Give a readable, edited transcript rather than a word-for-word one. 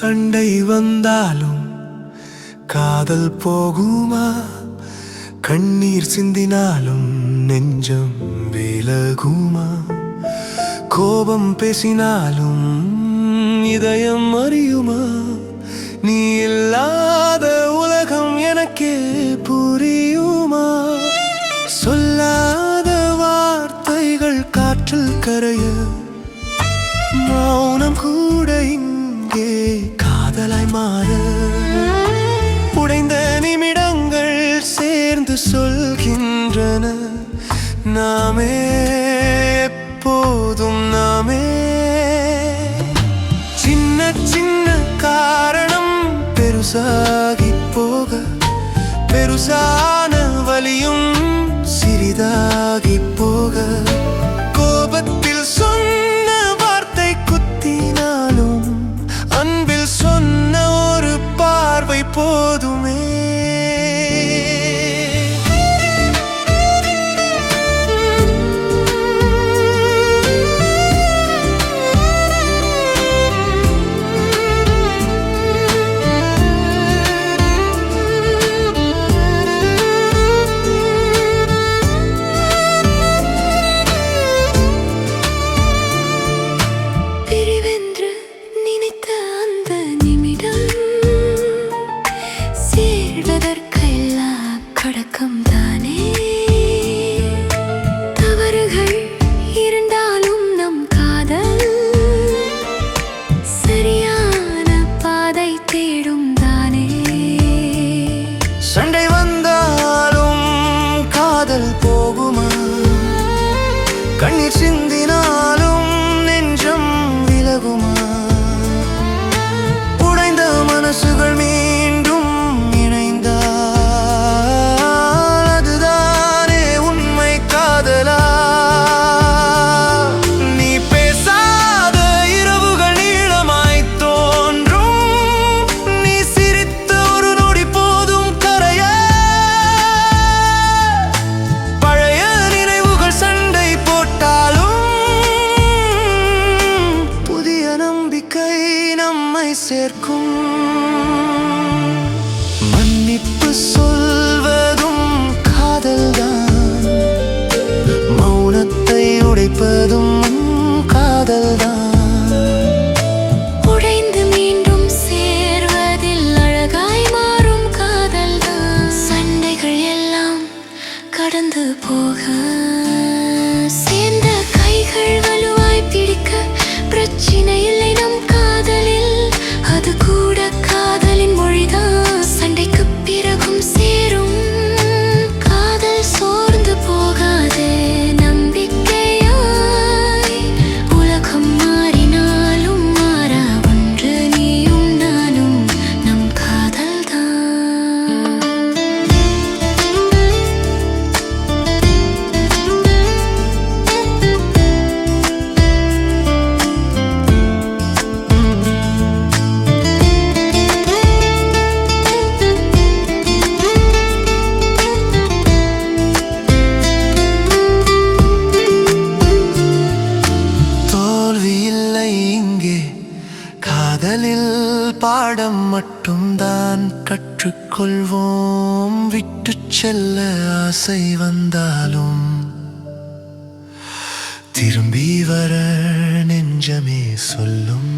சண்டை வந்தாலும் காதல் போகுமா? கண்ணீர் சிந்தினாலும் நெஞ்சம் விலகுமா? கோபம் பேசினாலும் இதயம் அறியுமா? நீ இல்லாத உலகம் எனக்கே புரியுமா? சொல்லாத வார்த்தைகள் காற்றில் கரைய, மௌனம் கூட இங்கே காதலாய் மாற, உடைந்த நிமிடங்கள் சேர்ந்து சொல்கின்றன, நாமே எப்போதும் நாமே. சின்ன சின்ன காரணம் பெருசாகி போக, பெருசான வலியும் சிறிதாகி போக, கோபத்தில் சொன்ன வார்த்தை குத்தினாலும் அன்பில் சொன்ன ஒரு பார்வை போதுமே. சண்டை வந்தாலும் காதல் போகுமா? கண்ணீர் சிந்தினாலும் நெஞ்சம் விலகுமா? உடைந்த மனசுகள் மீண்டும் இணைந்தால் அதுதானே உண்மை காதலா? நீ பேசாத இரவுகள் நீளமாய் தோன்றும், நீ சிரித்த ஒரு நொடி போதும் கரைய, பழைய நினைவுகள் சண்டை போட்டாலும் புதிய நம்பிக்கை நம்மை சேர்க்கும். மன்னிப்பு சொல்வதும் காதல்தான், மௌனத்தை உடைப்பதும் காதல்தான். உடைந்து மீண்டும் சேர்வதில் அழகாய் மாறும் காதல்தான். சண்டைகள் எல்லாம் கடந்து போக, சேர்ந்த கைகள் வலுவாய் பிடிக்க, பிரச்சனை இல்லை நம் காதலில், அது கூட காதலின் மொழிதான். சண்டைக்கு பிறகும் சேரும் காதல் சோர்ந்து போகாதே, நம்பிக்கையாய். உலகம் மாறினாலும் மாறா ஒன்று நீயும் நானும், நம் காதல்தான். தோல்வி இல்லை இங்கே, காதலில் பாடம் மட்டும்தான் கற்றுக்கொள்வோம். விட்டுச் செல்ல ஆசை வந்தாலும் திரும்பி வர நெஞ்சமே சொல்லும்.